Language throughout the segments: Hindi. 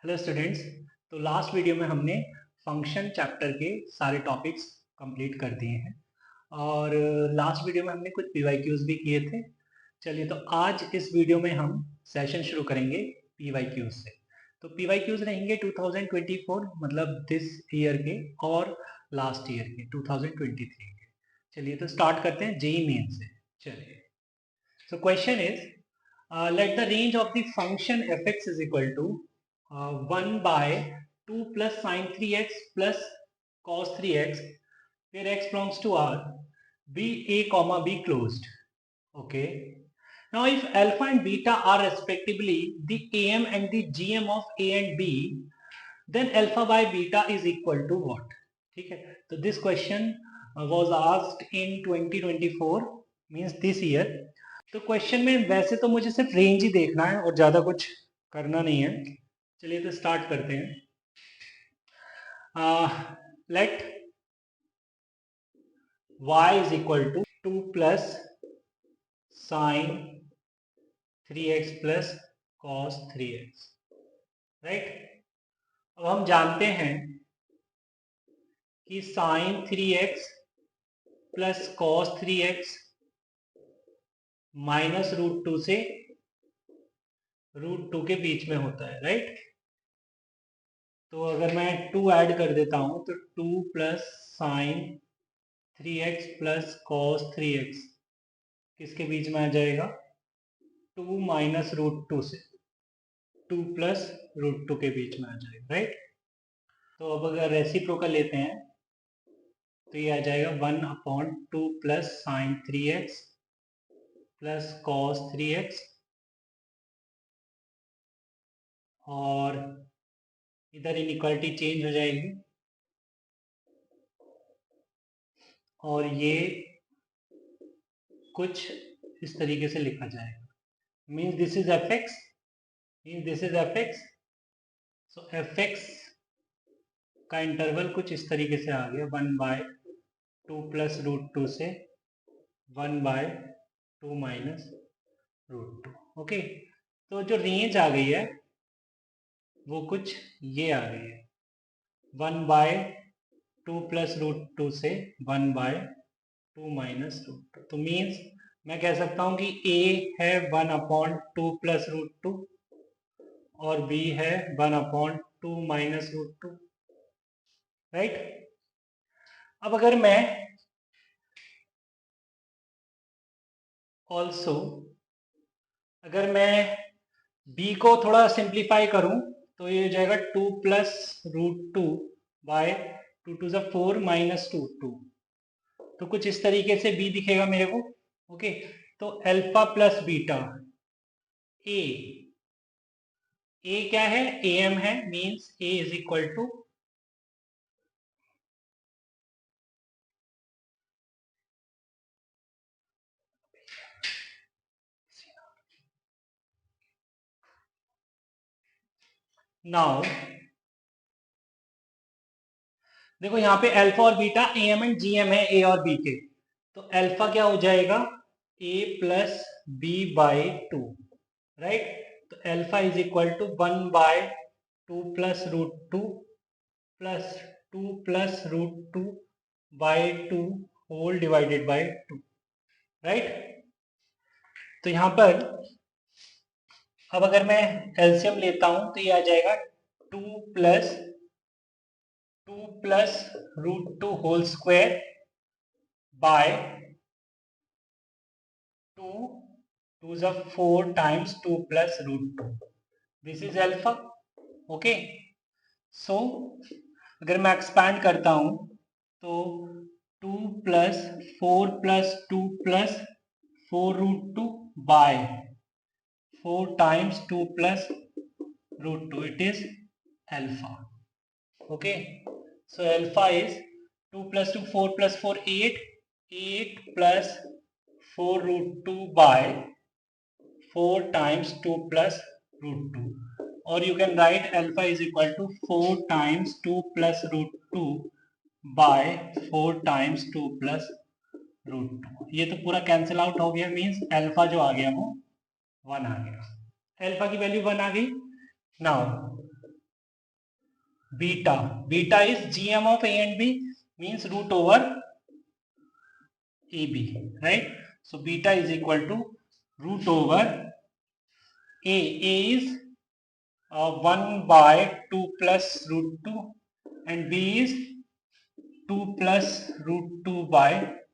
Hello students. तो लास्ट वीडियो में हमने फंक्शन चैप्टर के सारे टॉपिक्स कंप्लीट कर दिए हैं और लास्ट वीडियो में हमने कुछ पीवाईक्यूज भी किए थे। चलिए, तो आज इस वीडियो में हम सेशन शुरू करेंगे पीवाईक्यूज से। तो पीवाईक्यूज रहेंगे 2024 मतलब दिस ईयर के और लास्ट ईयर के 2023 के। चलिए, तो स्टार्ट करते हैं जेईई मेन से। चलिए, so question is, let the range of the function fx is equal to 1 by 2 plus sine 3x plus cos 3x where x belongs to R be a comma b closed. Okay. Now if alpha and beta are respectively the am and the gm of a and b, then alpha by beta is equal to what? ठीक है, तो this question was asked in 2024 means this year. तो क्वेश्चन में वैसे तो मुझे सिर्फ रेंज ही देखना है और ज्यादा कुछ करना नहीं है। चलिए, तो स्टार्ट करते हैं। Let y is equal to 2 plus sine 3x plus cos 3x, right. अब हम जानते हैं कि sine 3x plus cos 3x minus root 2 से रूट 2 के बीच में होता है, राइट। तो अगर मैं 2 ऐड कर देता हूं तो 2 plus sine 3x plus cos 3x किसके बीच में आ जाएगा? 2 माइनस रूट 2 से 2 प्लस रूट 2 के बीच में आ जाएगा, राइट। तो अब अगर रेसिप्रोकल लेते हैं तो ये आ जाएगा 1/2 plus sine 3x plus cos 3x और इधर इनइक्वालिटी चेंज हो जाएगी और ये कुछ इस तरीके से लिखा जाएगा। Means this is fx, means this is fx। So fx का इंटरवल कुछ इस तरीके से आ गया 1/2 प्लस रूट 2 से 1/2 माइनस रूट 2। ओके, तो जो रेंज आ गई है वो कुछ ये आ गई है 1/2 प्लस रूट 2 से 1/2 माइनस रूट 2। तो मीन्स मैं कह सकता हूं कि a है 1/2 प्लस रूट 2 और b है 1/2 माइनस रूट 2, राइट। अब अगर मैं ऑल्सो अगर मैं b को थोड़ा सिंप्लीफाई करूं तो ये हो जाएगा 2 प्लस रूट 2 बाय 2 टू ज़ 4 माइनस 2 तो कुछ इस तरीके से b दिखेगा मेरे को। ओके, तो अल्फा प्लस बीटा a क्या है? am है, means a is equal to now देखो यहाँ पे अल्फा और बीटा am एंड gm है a और b के। तो अल्फा क्या हो जाएगा? a plus b by 2, right. तो alpha is equal to 1/2 plus root 2 plus 2 plus root 2 by 2 whole divided by 2, right. तो यहां पर अब अगर मैं एलसीएम लेता हूं तो ये आ जाएगा 2 plus root 2 whole square by 2 2 is 4 times 2 plus root 2. This is alpha. Okay. So अगर मैं एक्सपैंड करता हूं तो 2 plus 4 plus 2 plus 4 root 2 by 4 times 2 plus root 2, it is alpha. Okay, so alpha is 2 plus 2 4 plus 4 8 plus 4 root 2 by 4 times 2 plus root 2, or you can write alpha is equal to 4 times 2 plus root 2 by 4 times 2 plus root 2। ये तो पूरा कैंसिल आउट हो गया, मीन्स अल्फा जो आ गया वो 1 आ गया। अल्फा की वैल्यू 1 आ गई। Now beta, beta is gm of a and b means root over ab, right? So beta is equal to root over a is 1 by 2 plus root 2 and b is 2 plus root 2 by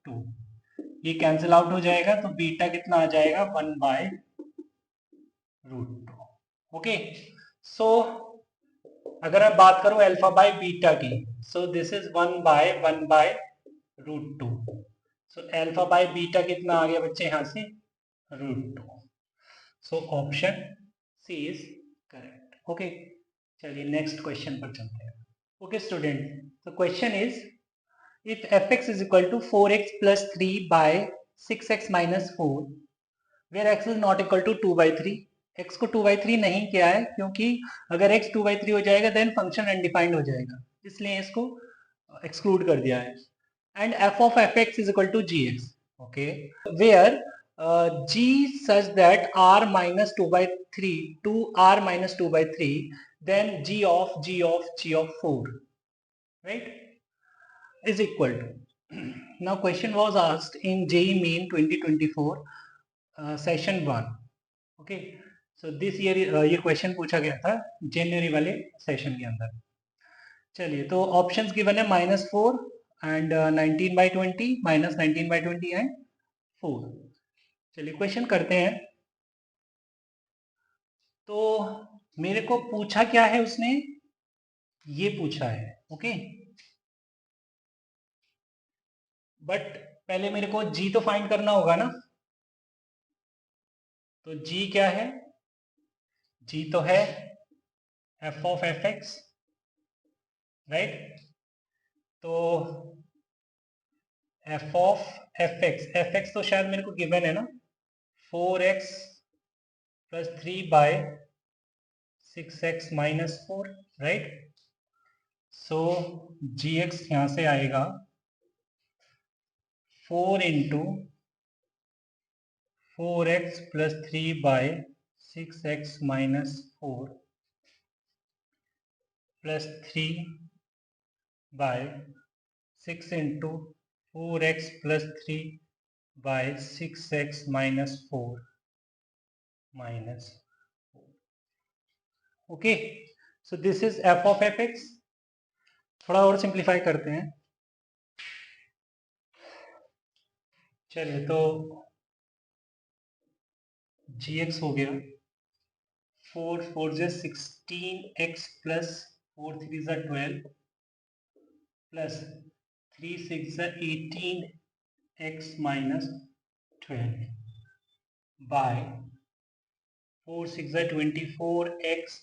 2. ये कैंसिल आउट हो जाएगा तो बीटा कितना आ जाएगा 1 बाय रूट 2. ओके, सो अगर मैं बात करूं अल्फा बाय बीटा की, so this is 1 by root 2. So alpha by beta कितना आ गया बच्चे यहां से root 2. So option C is correct. Okay, चलिए नेक्स्ट क्वेश्चन पर चलते हैं. Okay student, the question is if fx is equal to 4x plus 3 by 6x minus 4 where x is not equal to 2 by 3. x को 2 by 3 नहीं किया है क्योंकि अगर x 2 by 3 हो जाएगा देन फंक्शन अनडिफाइंड हो जाएगा, इसलिए इसको एक्सक्लूड कर दिया है. And f of fx is equal to gx. okay, where g such that r minus 2 by 3 to r minus 2 by 3 then g of 4, right, is equal to. Now question was asked in JEE Main 2024 session 1. okay, so this year ये क्वेश्चन पूछा गया था जनवरी वाले सेशन के अंदर. चलिए, तो ऑप्शंस गिवन है -4 एंड 19/20, -19/20 एंड 4. चलिए क्वेश्चन करते हैं. तो मेरे को पूछा क्या है उसने, ये पूछा है. ओके, बट पहले मेरे को जी तो फाइंड करना होगा ना. तो जी क्या है, जी तो है f of fx, राइट. तो f of fx तो शायद मेरे को गिवन है ना, 4x plus 3 by 6x minus 4, right. So gx यहां से आएगा 4 into 4x plus 3 by 6x minus 4 plus 3 by 6 into 4x plus 3 by 6x minus 4 minus 4. okay, so this is f of fx. थोड़ा और सिंप्लीफाई करते हैं. चलिए, तो gx हो गया 4 4 से 16x plus 4 3 से 12 plus 3 6 से 18x minus 12 by 4 6 से 24x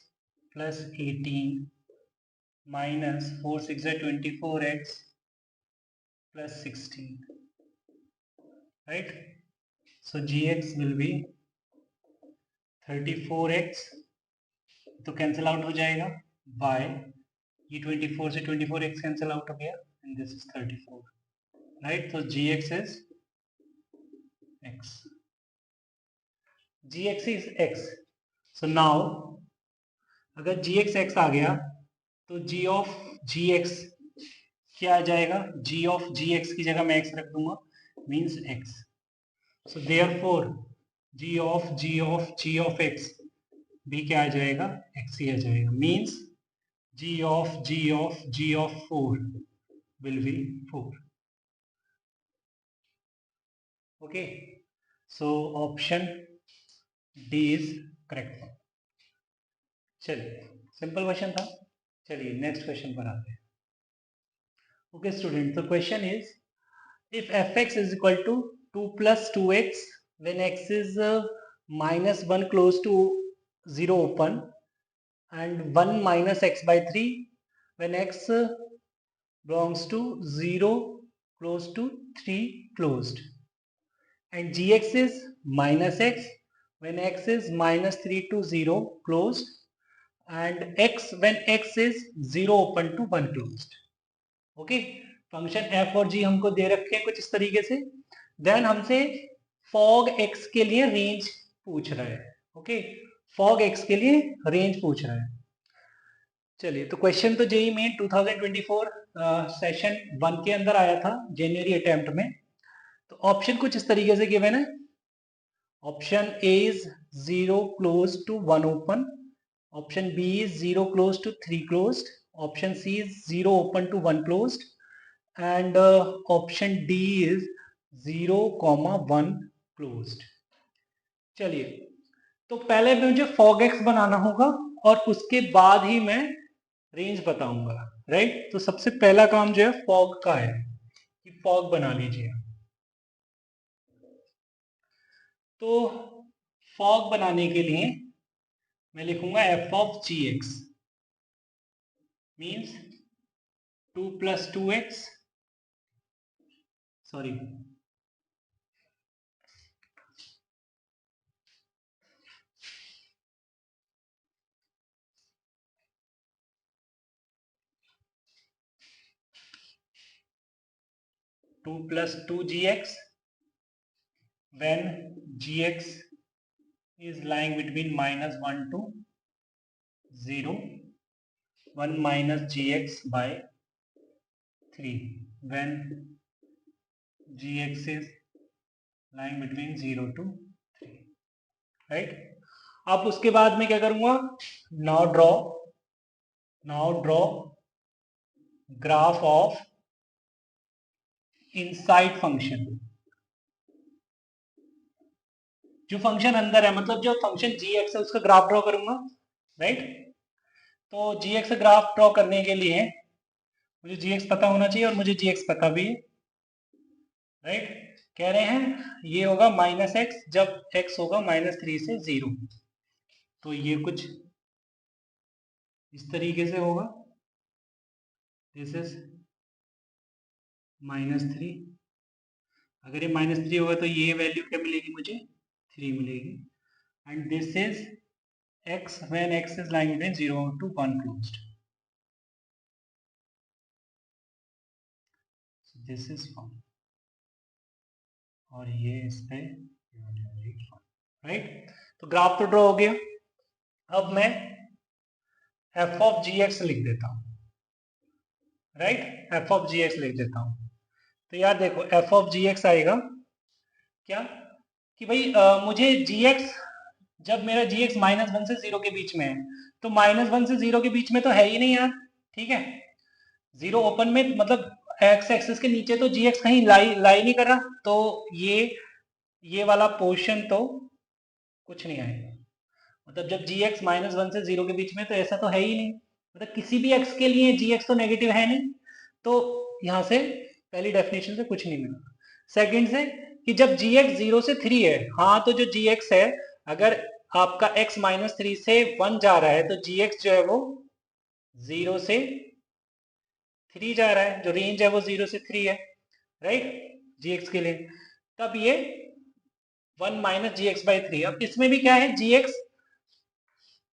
plus 18 minus 4 6 से 24x plus 16, right. So gx will be 34x, तो कैंसिल आउट हो जाएगा बाय ये 24 से 24x कैंसिल आउट हो गया एंड दिस इज 34, राइट. तो gx is x, gx is x. So now अगर gx x आ गया तो g of gx क्या आ जाएगा, g of gx की जगह मैं x रख दूंगा, means x. So therefore g of x भी क्या आ जाएगा, x ही आ जाएगा, means g of 4 will be 4. okay, so option D is correct. चलिए, सिंपल क्वेश्चन था. चलिए नेक्स्ट क्वेश्चन पर आते हैं. ओके स्टूडेंट, तो question is if fx is equal to 2 plus 2x when x is minus 1 close to 0 open and 1 minus x by 3 when x belongs to 0 close to 3 closed, and gx is minus x when x is minus 3 to 0 closed and x when x is 0 open to 1 closed. Okay, function f और g हमको दे रखे हैं कुछ इस तरीके से. देन हमसे fog x के लिए रेंज पूछ रहा है. ओके, fog x के लिए रेंज पूछ रहा है. चलिए, तो क्वेश्चन तो जेईई मेन 2024 सेशन 1 के अंदर आया था, जनवरी अटेम्प्ट में। तो ऑप्शन कुछ इस तरीके से गिवन है। Option A is 0 close to 1 open, option B is 0 close to 3 closed, option C is 0 open to 1 closed, and option D is 0,1 closed. चलिए, तो पहले मुझे फॉग एक्स बनाना होगा और उसके बाद ही मैं रेंज बताऊंगा, राइट। तो सबसे पहला काम जो है फॉग का है कि फॉग बना लीजिए। तो फॉग बनाने के लिए मैं लिखूंगा F of ji X means 2 + 2x, sorry 2 + 2gx when gx is lying between -1 to 0, 1 minus gx by 3 when gx is lying between 0 to 3, right. अब उसके बाद मैं क्या करूंगा, now draw graph of inside function. जो फंक्शन अंदर है, मतलब जो फंक्शन जी एक्स है उसका ग्राफ ड्रॉ करूंगा, राइट। तो जी एक्स का ग्राफ ड्रॉ करने के लिए मुझे जी एक्स पता होना चाहिए और मुझे जी एक्स पता भी है, राइट। कह रहे हैं ये होगा -x जब x होगा -3 से 0। तो ये कुछ इस तरीके से होगा, दिस इज -3। अगर ये -3 होगा तो ये वैल्यू क्या मिलेगी मुझे, 3 मिलेगी। And this is x when x is lying between 0 to 1 closed, so this is 1 और ये इस पे राइट। तो ग्राफ तो ड्रॉ हो गया। अब मैं एफ ऑफ जी एक्स लिख देता हूं, right. F of ji X लिख देता हूं। तो यार देखो, एफ ऑफ जी एक्स आएगा क्या कि भाई मुझे जी एक्स, जब मेरा जी एक्स -1 से 0 के बीच में है, तो -1 से 0 के बीच में तो है ही नहीं यार, ठीक है। 0 ओपन में मतलब एक्स एक्सिस के नीचे तो जी एक्स कहीं लाई नहीं कर रहा, तो ये वाला पोर्शन तो कुछ नहीं आएगा। मतलब जब जी एक्स -1 से 0 के बीच में, तो ऐसा तो है ही नहीं, मतलब किसी भी एक्स के लिए जी एक्स तो नेगेटिव है नहीं। तो यहां से पहली डेफिनेशन से कुछ नहीं मिला। सेकंड से कि जब जी एक्स 0 से 3 है, हाँ तो जो जी एक्स है, अगर आपका x -3 से 1 जा रहा है तो जी एक्स जो है वो 0 से 3 जा रहा है, जो रेंज है वो 0 से 3 है, राइट, जी एक्स के लिए। तब ये 1 माइनस जी एक्स बाई 3। अब इसमें भी क्या है, जी एक्स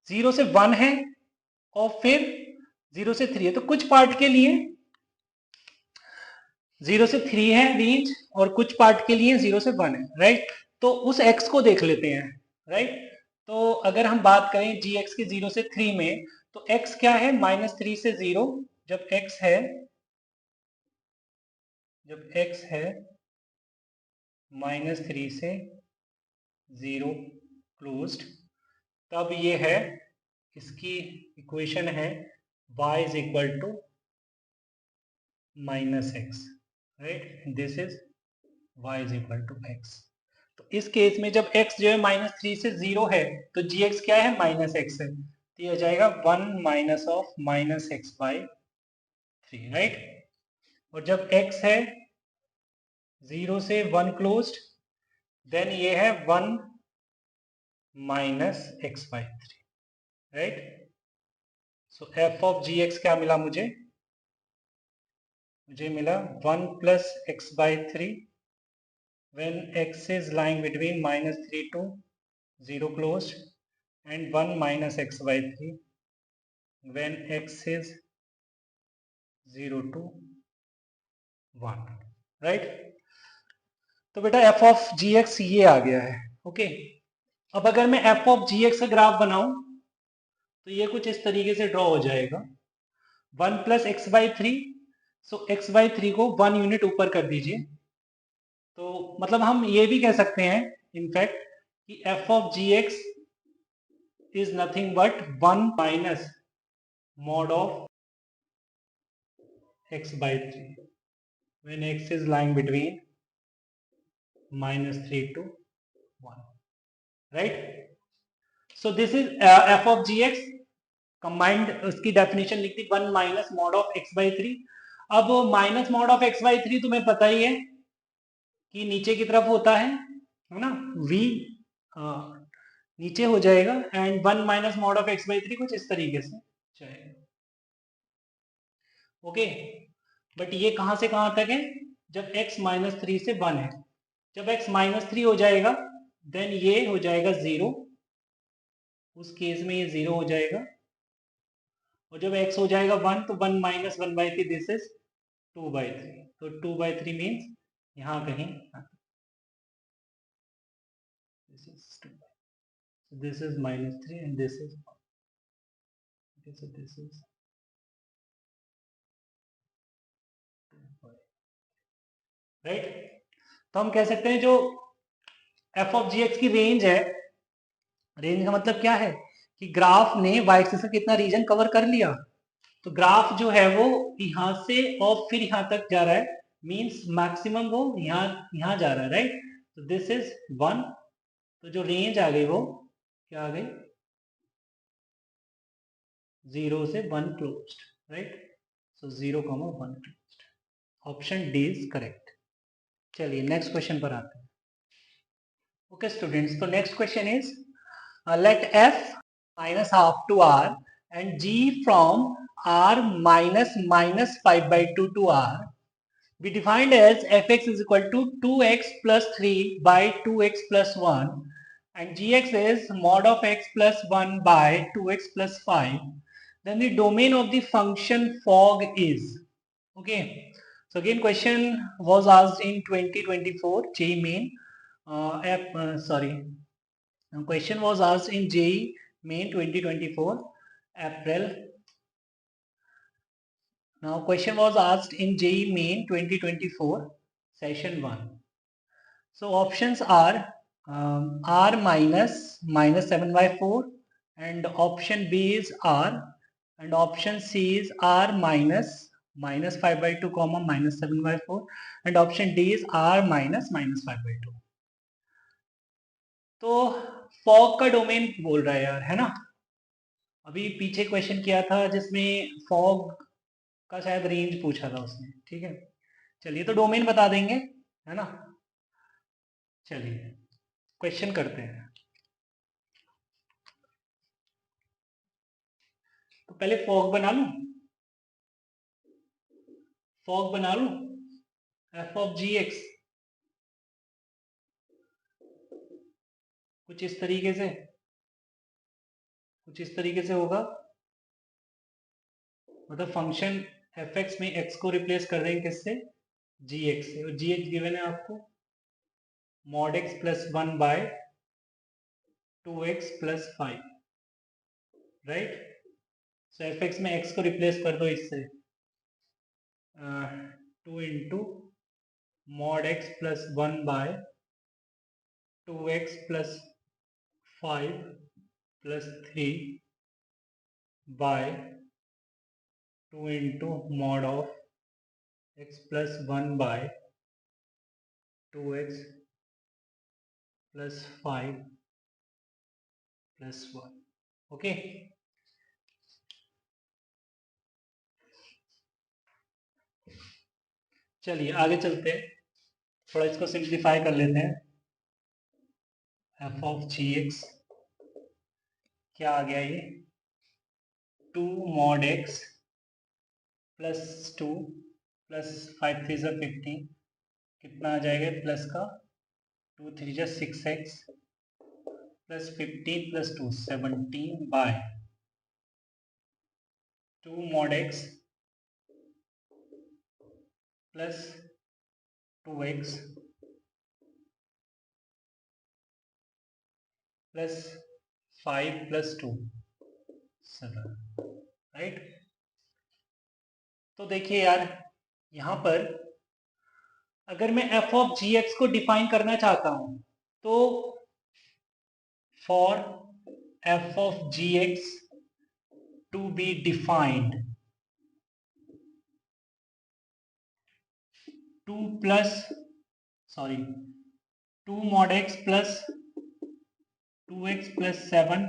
0 से 1 है और फिर 0 से 3 है, तो कुछ पार्ट के लिए 0 से 3 है रेंज और कुछ पार्ट के लिए 0 से 1 है, राइट। तो उस x को देख लेते हैं, राइट। तो अगर हम बात करें जी एक्स के 0 से 3 में, तो x क्या है, -3 से 0। जब x है -3 से 0 क्लोज्ड, तब ये है, इसकी इक्वेशन है y is equal to -x, right. This is y is equal to x। तो इस केस में जब x जो है -3 से 0 है, तो gx क्या है, -x है, तो ये हो जाएगा 1 minus of -x by 3, right. और जब x है 0 से 1 क्लोज्ड, देन ये है 1 minus x by 3, right. So f of gx क्या मिला मुझे मिला 1 plus x by 3 when x is lying between -3 to 0 closed, and 1 minus x by 3 when x is 0 to 1, right. तो बेटा f ऑफ जी एक्स ये आ गया है, ओके। अब अगर मैं f ऑफ जी एक्स का ग्राफ बनाऊं तो ये कुछ इस तरीके से ड्रॉ हो जाएगा, 1 plus x by three, so x by three को 1 यूनिट ऊपर कर दीजिए। तो मतलब हम ये भी कह सकते हैं इनफैक्ट कि F of ji X is nothing but 1 minus mod of x by 3 when x is lying between -3 to 1, right? So this is f of gx combined, उसकी डेफिनेशन लिख दी 1 minus mod of x by 3। अब minus mod of x by 3 तुम्हें पता ही है कि नीचे की तरफ होता है ना, v नीचे हो जाएगा, and 1 minus mod of x by 3 कुछ इस तरीके से जाएगा। ओके, बट ये कहां से कहां तक है? जब x -3 से 1 है। जब x -3 हो जाएगा देन ये हो जाएगा 0, उस केस में ये 0 हो जाएगा। और जब x हो जाएगा 1 तो 1 माइनस 1/3, दिस इज 2/3। तो 2/3 मीन्स यहाँ कहीं this is 2, so this is -3 and this is 1, okay, so this is 2, right. तो हम कह सकते हैं जो f ऑफ जी एक्स की रेंज है, रेंज का मतलब क्या है कि ग्राफ ने वाई एक्सिस का कितना रीजन कवर कर लिया। तो ग्राफ जो है वो यहाँ से और फिर यहाँ तक जा रहा है, मींस मैक्सिमम वो यहाँ जा रहा है, राइट। तो दिस इज 1, तो जो रेंज आ गई वो क्या आ गई? 0 से 1 closed, right. So 0,1 closed. Option D is correct. चलिए नेक्स्ट क्वेश्चन पर आते हैं। ओके स्टूडेंट्स, तो next question is let f minus half to r and g from r minus 5/2 to r be defined as fx is equal to 2x plus 3 by 2x plus 1 and gx is mod of x plus 1 by 2x plus 5, then the domain of the function fog is, okay. So again question was asked in 2024 JEE main sorry, question was asked in JEE Main 2024 April. Now question was asked in JEE Main 2024 session 1. So options are R minus -7/4, and option B is R, and option C is R minus -5/2 comma -7/4, and option D is R minus -5/2. तो फॉग का डोमेन बोल रहा है यार, है ना। अभी पीछे क्वेश्चन किया था जिसमें फॉग का शायद रेंज पूछा था उसने, ठीक है। चलिए तो डोमेन बता देंगे, है ना। चलिए क्वेश्चन करते हैं। तो पहले फॉग बना लूं, फॉग बना लूं एफ ऑफ जी एक्स कुछ इस तरीके से, कुछ इस तरीके से होगा। मतलब फंक्शन एफ एक्स में एक्स को रिप्लेस कर देंगे किससे? जी एक्स से, और जी एक्स गिवन है आपको mod x plus 1 by 2x plus 5, right. So f x में एक्स को रिप्लेस कर दो इससे, 2 into mod x plus 1 by 2x plus 5 plus 3 by 2 into mod of x plus 1 by 2x plus 5 plus 1, okay. चलिए आगे चलते हैं, थोड़ा इसको सिंप्लीफाई कर लेते हैं। एफ ऑफ जी एक्स क्या आ गया ये? 2 मॉड एक्स प्लस 2 प्लस 5 3 ज़ा 15, कितना आ जाएगा प्लस का? 2 3 ज़ा 6x plus 15 plus 2 17 by 2 mod x plus 2x plus 5 plus 2 7, right. तो देखिए यार, यहाँ पर अगर मैं f ऑफ जी एक्स को डिफाइन करना चाहता हूं तो for f of ji X to be defined 2 mod x plus 2x plus 7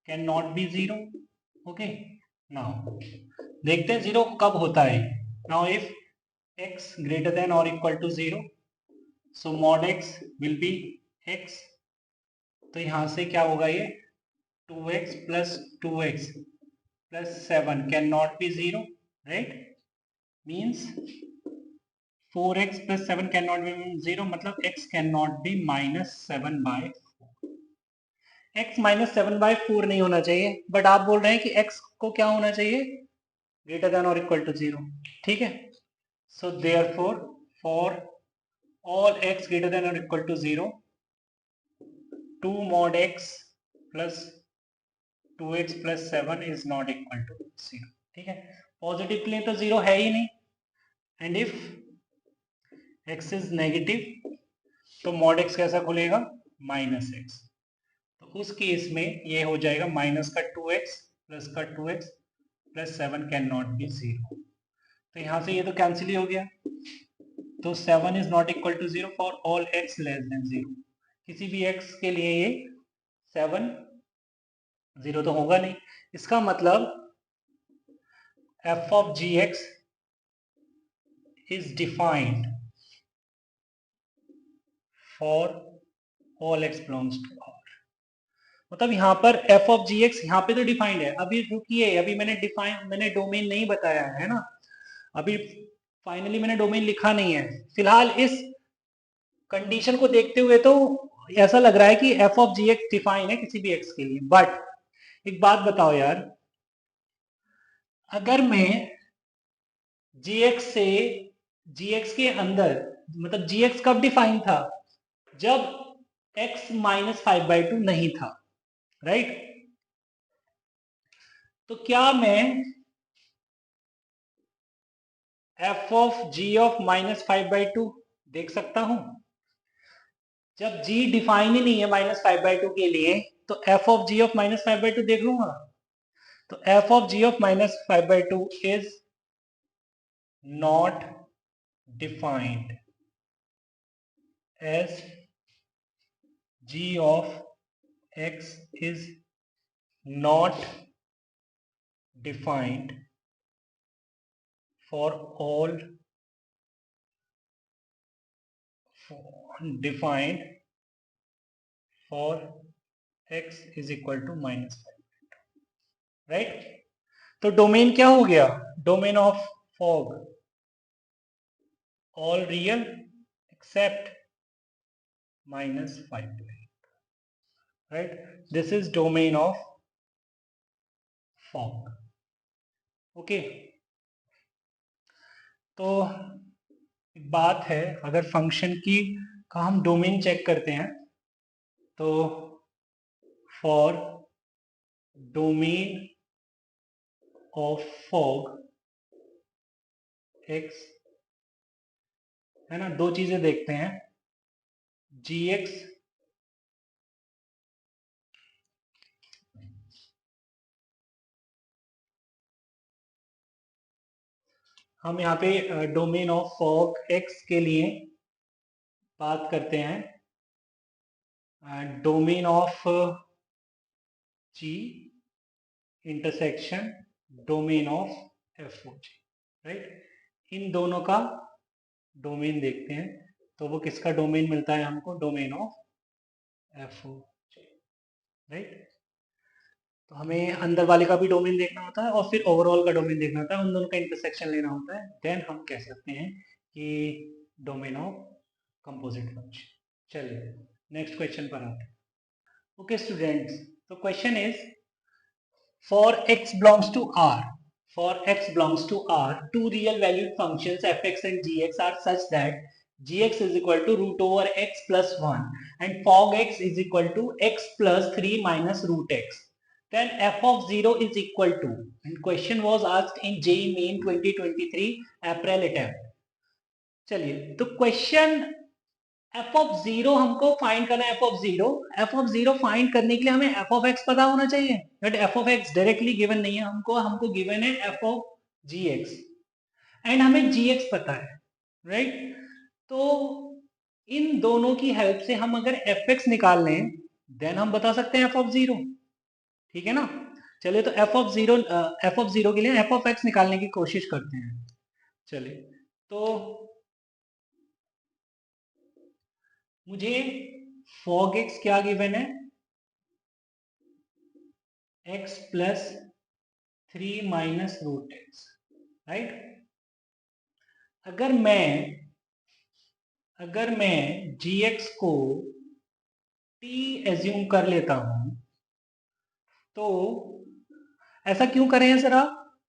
cannot be 0. Okay, now देखते हैं 0 कब होता है. Now if x greater than or equal to 0, so mod x will be x. तो यहां से क्या होगा, ये 2x plus 2x plus 7 cannot be 0, right? Means 4x plus 7 cannot be 0, मतलब x cannot be minus 7 by 4. x minus 7 by 4 नहीं होना चाहिए, बट आप बोल रहे हैं कि x को क्या होना चाहिए, ग्रेटर देन और इक्वल टू 0. ठीक है, so therefore for all x greater than और equal to 0, 2 mod x plus 2x plus 7 is not equal to 0. ठीक है, पॉजिटिव के लिए तो 0 है ही नहीं, and if x is negative तो mod x कैसा खुलेगा, माइनस x. तो उस केस में ये हो जाएगा माइनस का 2x प्लस का 2x plus 7 can not be 0. तो यहां से ये तो कैंसिल ही हो गया. तो 7 is not equal to 0 for all x less than 0. किसी भी x के लिए ये 7 0 तो होगा नहीं. इसका मतलब f of ji X is defined for all x belongs to R. मतलब यहाँ पर f ऑफ जी एक्स यहाँ पे तो डिफाइंड है. अभी रुकिए, अभी मैंने डोमेन नहीं बताया है ना, अभी फाइनली मैंने डोमेन लिखा नहीं है. फिलहाल इस कंडीशन को देखते हुए तो ऐसा लग रहा है कि f of ji X define है किसी भी x के लिए. बट एक बात बताओ यार, अगर मैं gx से gx के अंदर, मतलब gx कब डिफाइन था, जब x माइनस 5/2 नहीं था, राइट? तो क्या मैं f of g of minus 5/2 देख सकता हूं? जब g डिफाइन ही नहीं है माइनस 5/2 के लिए, तो f of g of minus 5/2 देख लूंगा. तो f of g of minus 5/2 is not defined as g of x is not defined for all defined for x is equal to minus 5, right? तो डोमेन क्या हो गया, domain of fog all real except minus 5, right? This is domain of fog. Okay, तो एक बात है, अगर फंक्शन की का हम डोमेन चेक करते हैं तो for domain of fog x है ना, दो चीजें देखते हैं, gx हम यहाँ पे डोमेन ऑफ फॉग x के लिए बात करते हैं, domain of g intersection domain of f o g, right? इन दोनों का डोमेन देखते हैं, तो वो किसका डोमेन मिलता है हमको, domain of f o g, right? तो हमें अंदर वाले का भी डोमेन देखना होता है और फिर ओवरऑल का डोमेन देखना होता है, उन दोनों का इंटरसेक्शन लेना होता है, देन हम कह सकते हैं कि डोमेन ऑफ कंपोजिट फंक्शन. चलिए नेक्स्ट क्वेश्चन पर आते हैं. ओके स्टूडेंट्स, तो question is for x belongs to R, two real valued functions fx and gx are such that gx is equal to root over x plus 1 and fog x is equal to x plus 3 minus root x. then f of 0 is equal to, and question was asked in JEE Main 2023 April attempt. चलिए तो क्वेश्चन f of 0 हमको फाइंड करना है। f of 0 फाइंड करने के लिए हमें f of x पता होना चाहिए, but f of x directly given नहीं है हमको गिवन है f of gx, एंड हमें gx पता है, राइट। तो इन दोनों की हेल्प से हम अगर fx निकाल लें देन हम बता सकते हैं f of 0, ठीक है ना। चलिए तो f of 0 के लिए f of x निकालने की कोशिश करते हैं। चलिए तो मुझे fog x क्या गिवन है, x plus 3 minus root x, right. अगर मैं gx को t एज्यूम कर लेता हूं, तो ऐसा क्यों करें सर आप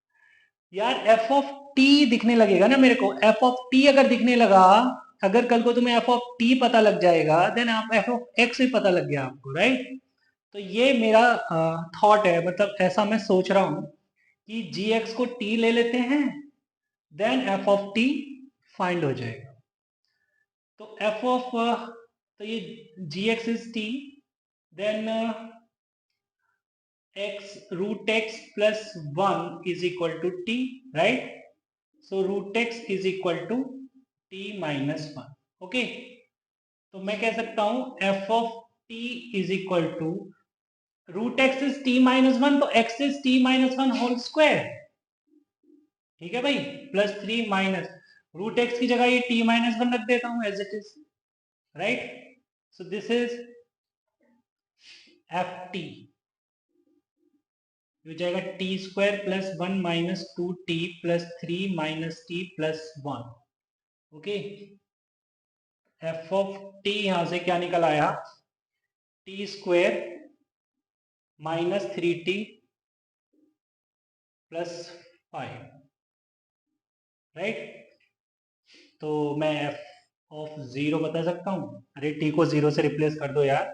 यार, f ऑफ t दिखने लगेगा ना मेरे को। f ऑफ t अगर दिखने लगा, अगर कल को तुम्हें f ऑफ t पता लग जाएगा देन आप f ऑफ x भी पता लग गया आपको, राइट। तो ये मेरा थॉट है, मतलब ऐसा मैं सोच रहा हूं कि gx को t ले लेते हैं then f of t find हो जाएगा। तो f ऑफ तो ये gx is t, then x root x plus 1 is equal to t, right? So root x is equal to t minus 1, okay? तो मैं कह सकता हूं f of t is equal to root x is t minus 1, तो x is t minus 1 whole square, ठीक है भाई, प्लस 3 माइनस रूट एक्स की जगह ये t माइनस 1 रख देता हूं as it is, right. So this is f t, हो जाएगा t square plus 1 minus 2t plus 3 minus t plus 1, okay. F of t यहां से क्या निकल आया, t square minus 3t plus 5, right. तो मैं एफ ऑफ 0 बता सकता हूं, अरे टी को 0 से रिप्लेस कर दो यार,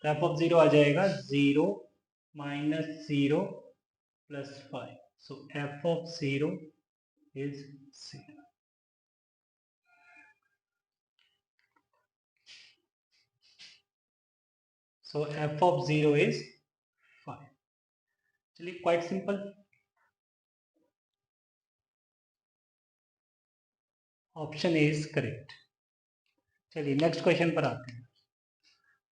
तो एफ ऑफ 0 आ जाएगा 0 minus 0 plus 5, so F of 0 is 0। So f of 0 is 5. चलिए quite simple, option A is correct. चलिए नेक्स्ट क्वेश्चन पर आते हैं।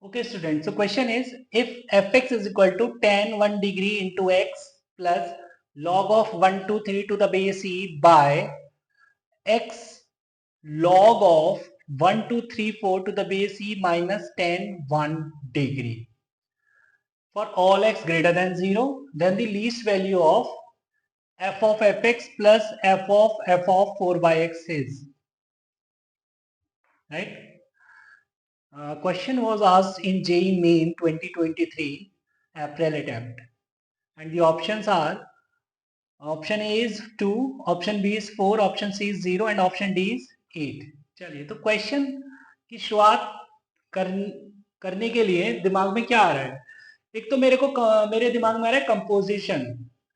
Okay student, so question is if fx is equal to tan 1 degree into x plus log of 1 2 3 to the base e by x log of 1 2 3 4 to the base e minus tan 1 degree for all x greater than 0, then the least value of f of fx plus f of 4 by x is, right. Question was asked in JEE Main 2023 April attempt, and the options are option A is 2, option B is 4, option C is 0 and option D is 8। चलिए तो क्वेश्चन की शुरुआत करने के लिए दिमाग में क्या आ रहा है, एक तो मेरे दिमाग में आ रहा है कंपोजिशन,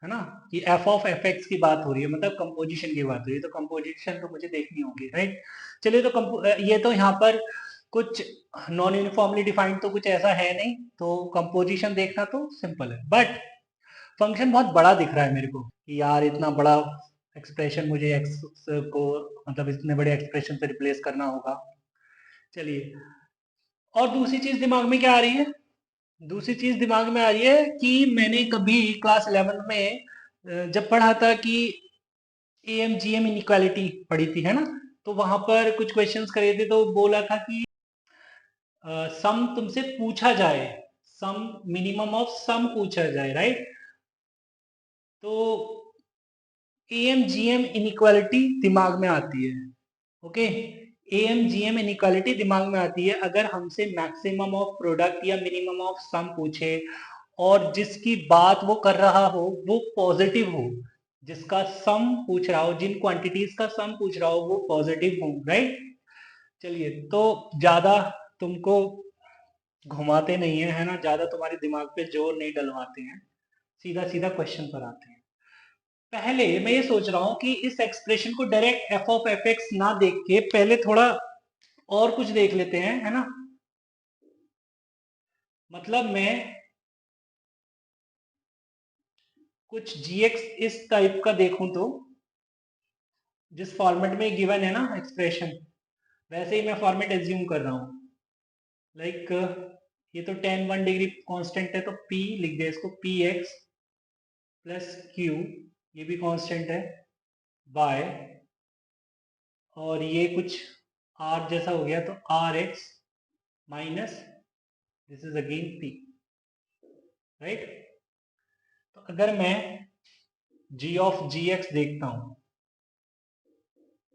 है ना, कि f ऑफ fx की बात हो रही है, मतलब कंपोजिशन की बात हो रही है, तो कंपोजिशन तो मुझे देखनी होगी, राइट। चलिए तो ये तो यहाँ पर कुछ नॉन यूनिफॉर्मली डिफाइंड तो कुछ ऐसा है नहीं, तो कंपोजिशन देखना तो सिंपल है, बट फंक्शन बहुत बड़ा दिख रहा है मेरे को कि यार इतना बड़ा एक्सप्रेशन मुझे एक्स को मतलब इतने बड़े एक्सप्रेशन से रिप्लेस करना होगा। चलिए, और दूसरी चीज दिमाग में क्या आ रही है, दूसरी चीज दिमाग में आ रही है कि मैंने कभी क्लास 11 में जब पढ़ा था कि AMGM इनइक्वालिटी पढ़ी थी, है ना, तो वहां पर कुछ क्वेश्चंस करे थे, तो बोला था कि सम तुमसे पूछा जाए, सम मिनिमम ऑफ सम पूछा जाए, राइट। तो AMGM इनइक्वालिटी दिमाग में आती है, ओके। AMGM इनइक्वालिटी दिमाग में आती है अगर हमसे मैक्सिमम ऑफ प्रोडक्ट या मिनिमम ऑफ सम पूछे और जिसकी बात वो कर रहा हो वो पॉजिटिव हो, जिसका सम पूछ रहा हो, जिन क्वांटिटीज का सम पूछ रहा हो वो पॉजिटिव हो, राइट। चलिए तो ज्यादा तुमको घुमाते नहीं है ना, ज्यादा तुम्हारे दिमाग पे जोर नहीं डलवाते हैं, सीधा सीधा क्वेश्चन पर आते हैं। पहले मैं ये सोच रहा हूं कि इस एक्सप्रेशन को direct F of f x ना देख के पहले थोड़ा और कुछ देख लेते हैं, है ना। मतलब मैं कुछ gx इस टाइप का देखूं तो जिस फॉर्मेट में गिवन है ना एक्सप्रेशन, वैसे ही मैं फॉर्मेट एज्यूम कर रहा हूं। लाइक ये तो tan 1 डिग्री कांस्टेंट है, तो p लिख दिया इसको, पी एक्स प्लस क्यू, ये भी कांस्टेंट है, बाय, और ये कुछ r जैसा हो गया तो r x minus this is again p, right. तो अगर मैं g ऑफ जी एक्स देखता हूं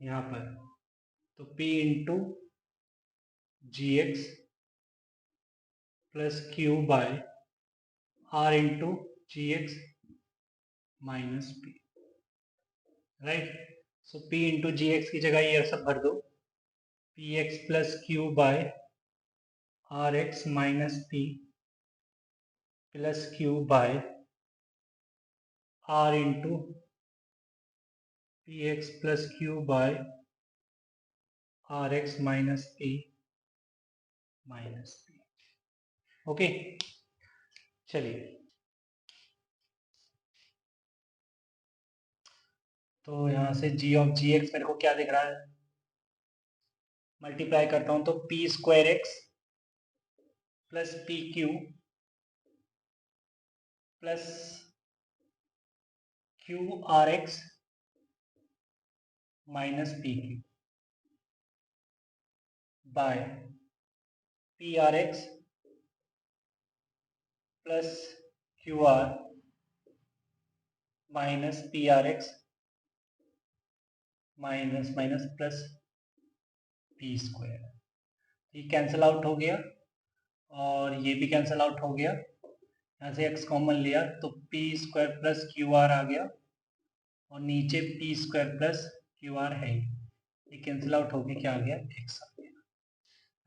यहां पर, तो p into g x plus q by r into g x minus p, right. So p into g x की जगह ये सब भर दो, p x plus q by r x minus p plus q by r into p x plus q by r x minus p minus p. Okay, चलिए, तो यहाँ से g ऑफ जी एक्स मेरे को क्या दिख रहा है, मल्टीप्लाई करता हूँ तो p square x plus P Q plus q are x minus P Q by P R x plus q are minus P R x minus minus plus P square. ये कैंसिल आउट हो गया और ये भी कैंसिल आउट हो गया, यहाँ से x कॉमन लिया तो p square plus q r आ गया, और नीचे p square plus q r है, ये कैंसिल आउट होके क्या आ गया, x आ गया,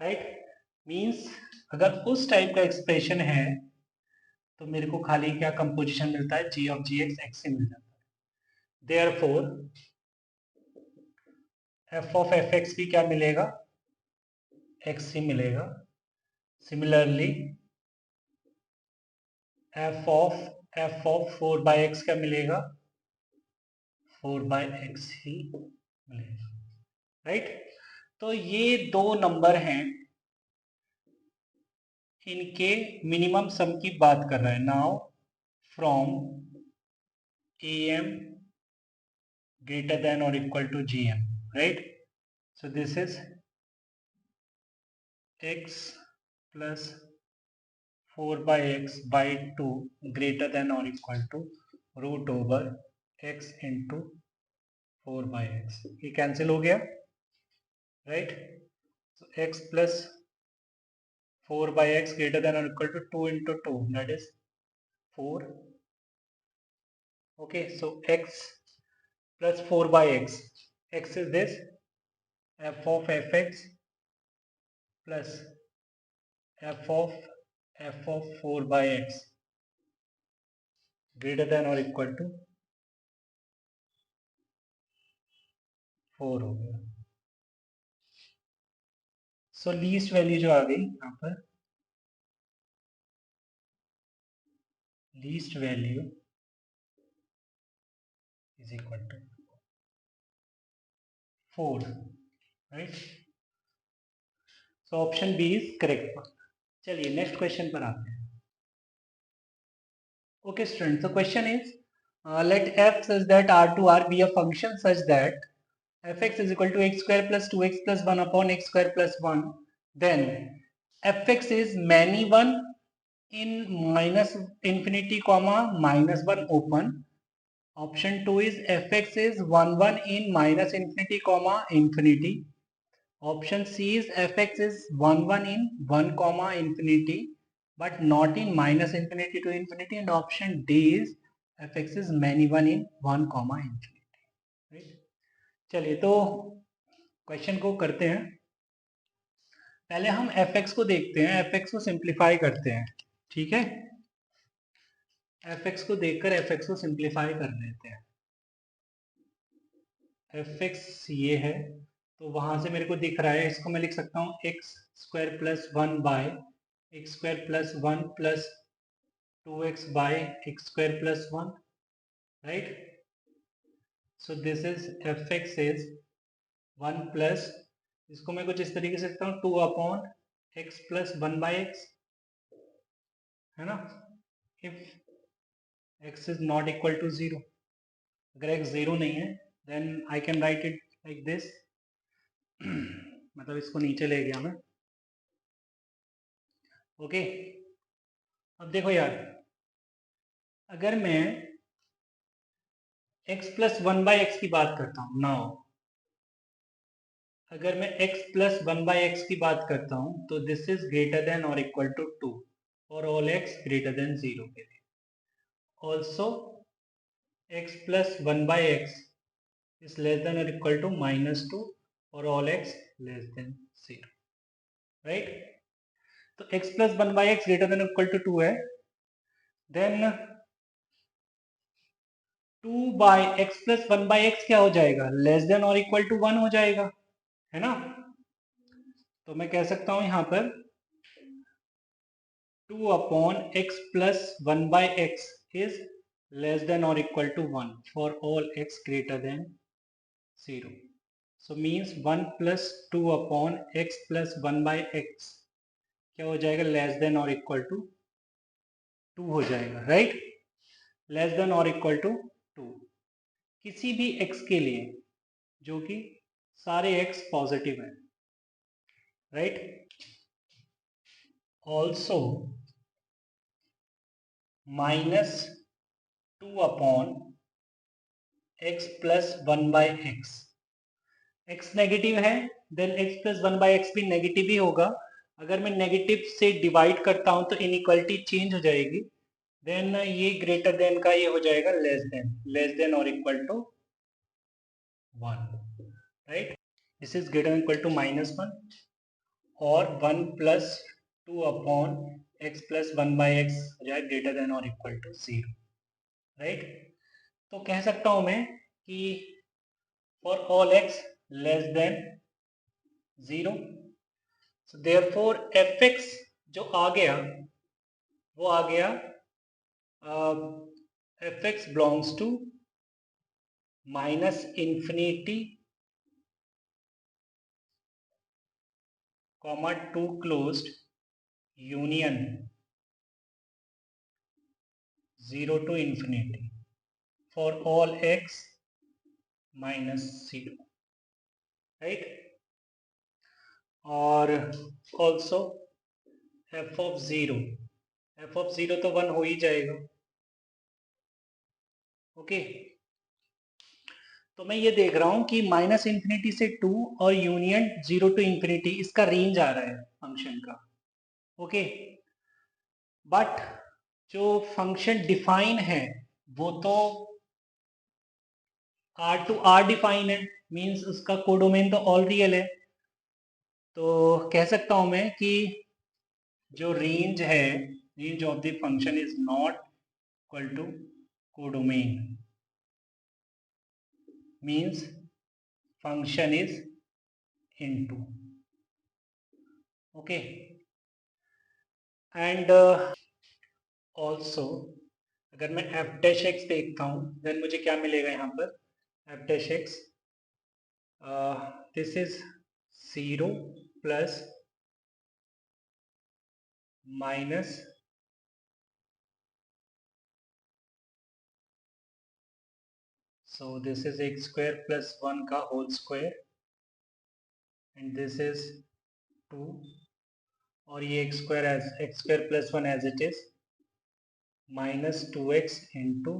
राइट। मीन्स अगर उस टाइप का एक्सप्रेशन है तो मेरे को खाली क्या कंपोजिशन मिलता है, g of ji x x से मिल जाता है। Therefore f of f x भी क्या मिलेगा, x से मिलेगा। Similarly f of 4 by x क्या मिलेगा, 4 बाई एक्स ही मिलेगा, राइट। तो ये दो नंबर हैं, इनके मिनिमम सम की बात कर रहा है। Now from A M greater than or equal to gm, right? So this is x plus 4 by x by 2 greater than or equal to root over x into 4 by x, ये कैंसिल हो गया, right. so x plus 4 by x greater than or equal to 2 into 2, that is 4. okay, so x plus 4 by x, x is this f of fx plus f of 4 by x greater than or equal to 4 हो गया। सो लीस्ट वैल्यू जो आ गई यहाँ पर, least value is equal to 4, right. So option B is correct. चलिए नेक्स्ट क्वेश्चन पर आते हैं। Okay student, so question is let f such that r2r be a function such that fx is equal to x square plus 2x plus 1 upon x square plus 1, then fx is many 1 in minus infinity comma minus 1 open. Option 2 is fx is 1 1 in minus infinity comma infinity. Option C is fx is 1 1 in 1 comma infinity but not in minus infinity to infinity, and option D is fx is many 1 in 1 comma infinity, right? चलिए तो क्वेश्चन को करते हैं। पहले हम fx को देखते हैं, fx को सिंप्लीफाई करते हैं, ठीक है। एफ एक्स को देखकर एफ एक्स को सिंप्लीफाई कर लेते हैं। एफ एक्स ये है, तो वहां से मेरे को दिख रहा है, इसको मैं लिख सकता हूँ x square plus 1 by x square plus 1 plus 2x by x square plus 1, right. So this is f x is 1 plus, इसको मैं कुछ इस तरीके से लिखता हूँ 2 upon x plus 1 by x, है ना। If x is not equal to 0, अगर x 0 नहीं है then I can write it like this. मतलब इसको नीचे ले गया मैं, ओके। अब देखो यार, अगर मैं x प्लस 1 बाय एक्स की बात करता हूँ नाउ, अगर मैं x प्लस 1 बाय एक्स की बात करता हूँ तो दिस इज ग्रेटर देन और इक्वल टू 2 और ऑल x ग्रेटर देन 0 के लिए। Also x plus 1 by x is less than or equal to -2 or all x less than 0, right? तो x plus 1 by x greater than or equal to 2 है, then 2 by x plus 1 by x क्या हो जाएगा, less than or equal to 1 हो जाएगा, है ना। तो मैं कह सकता हूं यहां पर 2 upon x plus 1 by x is less than or equal to 1 for all x greater than 0. So means 1 plus 2 upon x plus 1 by x क्या हो जाएगा, लेस देन और इक्वल टू 2 हो जाएगा, राइट। लेस देन और इक्वल टू 2 किसी भी x के लिए जो कि सारे x पॉजिटिव हैं, right. Also -2 upon x plus 1 by x negative है then x plus 1 by x भी नेगेटिव ही होगा। अगर मैं नेगेटिव से डिवाइड करता हूं तो इनइक्वालिटी चेंज हो जाएगी, देन ये ग्रेटर देन का ये हो जाएगा लेस देन और equal to 1, right. This is greater than equal to -1 और 1 plus 2 upon x plus 1 by x हो जाए ग्रेटर देन और इक्वल टू 0, राइट। तो कह सकता हूं मैं कि for all x less than 0, so therefore fx जो आ गया वो आ गया fx belongs to -infinity, (2 closed union 0 to infinity for all x minus 0, right। और also f of 0 तो 1 हो ही जाएगा, ओके। तो मैं ये देख रहा हूं कि -infinity से 2 और यूनियन 0 to infinity इसका रेंज आ रहा है फंक्शन का, ओके। बट जो फंक्शन डिफाइन है वो तो R to R डिफाइन है, मींस उसका कोडोमेन तो ऑल रियल है। तो कह सकता हूं मैं कि जो रेंज है, range of the function is not equal to codomain, means function is into, okay. And also अगर मैं एफ डैश एक्स देखता हूं देन मुझे क्या मिलेगा यहाँ पर, f dash x this is 0 plus minus so this is x square plus 1 का whole square and this is 2 और ये x square plus 1 as it is minus 2x into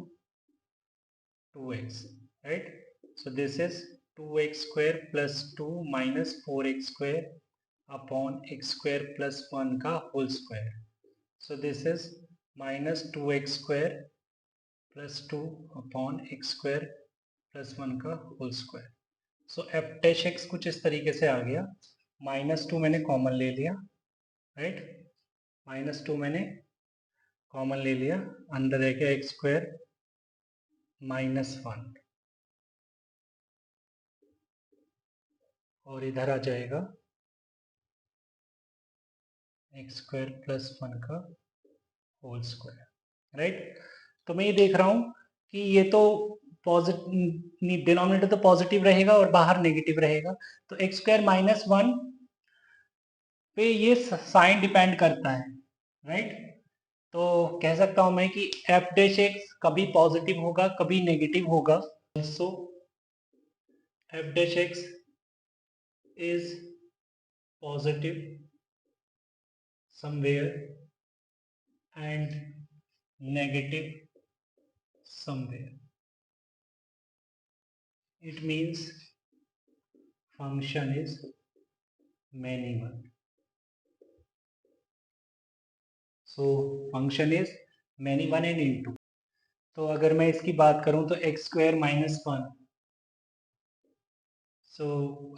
2x, right। so this is 2x square plus 2 minus 4x square upon x square plus 1 का whole square, so this is minus 2x square plus 2 upon x square plus 1 का होल स्क्वायर। सो एफ डैश एक्स कुछ इस तरीके से आ गया, -2 मैंने कॉमन ले लिया, राइट। -2 मैंने कॉमन ले लिया, अंदर रह गया एक्स स्क्वायर माइनस 1 और इधर आ जाएगा एक्स स्क्वायर प्लस 1 का होल स्क्वायर, राइट। तो मैं ये देख रहा हूं कि ये तो पॉजिटिव, डिनोमिनेटर तो पॉजिटिव रहेगा और बाहर नेगेटिव रहेगा, तो एक्स स्क्वायर माइनस 1 पे ये साइन डिपेंड करता है, राइट। तो कह सकता हूं मैं कि एफ डैश एक्स कभी पॉजिटिव होगा कभी नेगेटिव होगा। So f dash x is positive somewhere and negative somewhere. It means function is many one. So function is many one and into. तो अगर मैं इसकी बात करूं तो एक्स स्क्वायर माइनस 1, सो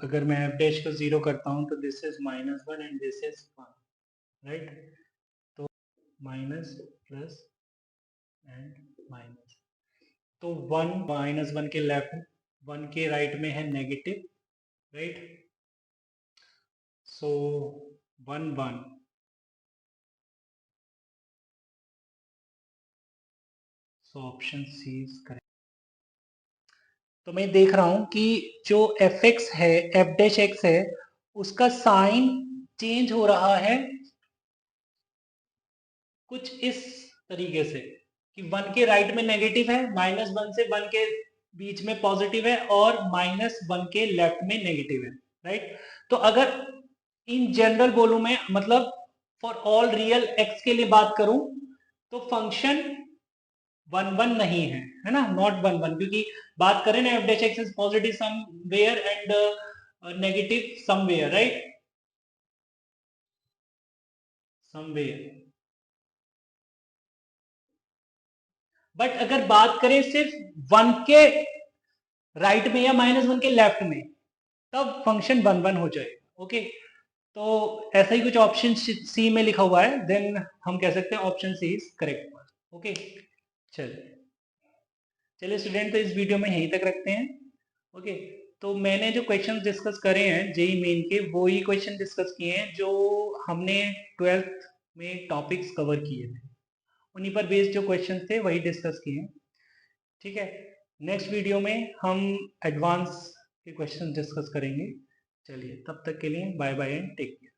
अगर मैं एफ डैश को 0 करता हूं तो this is minus 1 and this is 1, right. तो माइनस प्लस एंड माइनस, तो 1 माइनस 1 के लेफ्ट, 1 के राइट में है negative, right. So 1 1, so option C is correct. तो मैं देख रहा हूं कि जो एफ एक्स है, एफ डैश एक्स है, उसका साइन चेंज हो रहा है कुछ इस तरीके से कि 1 के राइट में नेगेटिव है, माइनस 1 से 1 के बीच में पॉजिटिव है और माइनस 1 के लेफ्ट में नेगेटिव है, राइट। तो अगर इन जनरल बोलूं मैं, मतलब फॉर ऑल रियल एक्स के लिए बात करूं, तो फंक्शन 1 1 नहीं है ना, नॉट 1 1, क्योंकि बात करें ना F dash x is positive somewhere and negative somewhere, right, somewhere. But अगर बात करें सिर्फ 1 के राइट में या माइनस 1 के लेफ्ट में, तब फंक्शन 1 1 हो जाएगा, ओके। तो ऐसा ही कुछ ऑप्शन सी में लिखा हुआ है, देन हम कह सकते हैं option C is correct, okay. चलिए चलिए स्टूडेंट, तो इस वीडियो में यहीं तक रखते हैं, ओके। तो मैंने जो क्वेश्चंस डिस्कस करे हैं जेई मेन के, वो ही क्वेश्चन डिस्कस किए हैं जो हमने 12th में टॉपिक्स कवर किए थे, उन्हीं पर बेस्ड जो क्वेश्चन थे वही डिस्कस किए हैं, ठीक है। नेक्स्ट वीडियो में हम एडवांस के क्वेश्चन डिस्कस करेंगे। चलिए तब तक के लिए bye bye and take care.